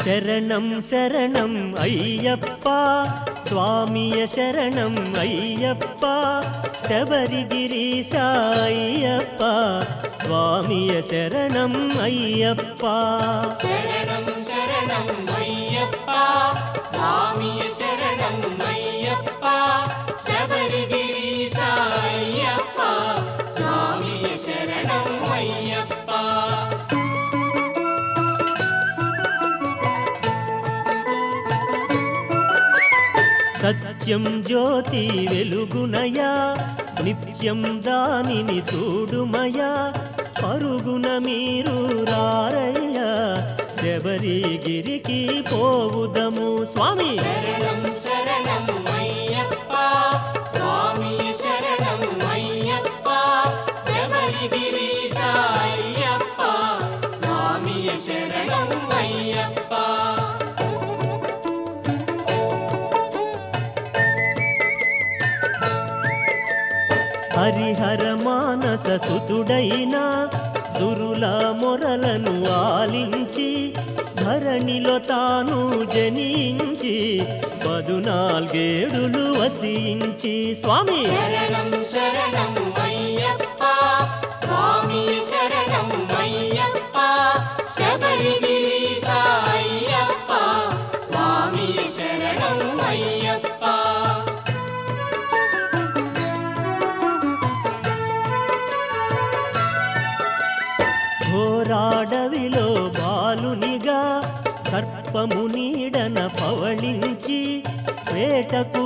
శరణం శరణం అయ్యప్ప స్వామియ శరణం అయ్యప్ప శబరిగిరీశ అయ్యప్ప స్వామియ శరణం అయ్యప్ప శరణం శరణం అయ్యప్ప స్వామియ శరణం అయ్యప్ప శబరిగిరీశ అయ్యప్ప స్వామియ శరణం అయ్యప్ప సత్యం జ్యోతి వెలుగునయా నిత్యం దానిని చూడుమయా పరుగున మీరు రారయ్యా శబరిగిరికి పోవుదము స్వామి శరణం శరణం అయ్యప్ప స్వామియ శరణం అయ్యప్ప శబరిగిరీశ అయ్యప్ప స్వామియ శరణం అయ్యప్ప హరిహర మానస సుతుడైన సురుల మొరలను ఆలించి ధరణిలో తాను జనించి 14 వసించి స్వామి శరణం శరణం అయ్యప్ప స్వామియ శరణం అయ్యప్ప శబరిగిరీశ అయ్యప్ప స్వామియ శరణం అయ్యప్ప ఘోరాడవిలో బాలునిగా సర్పము నీడన పవళించి వేటకు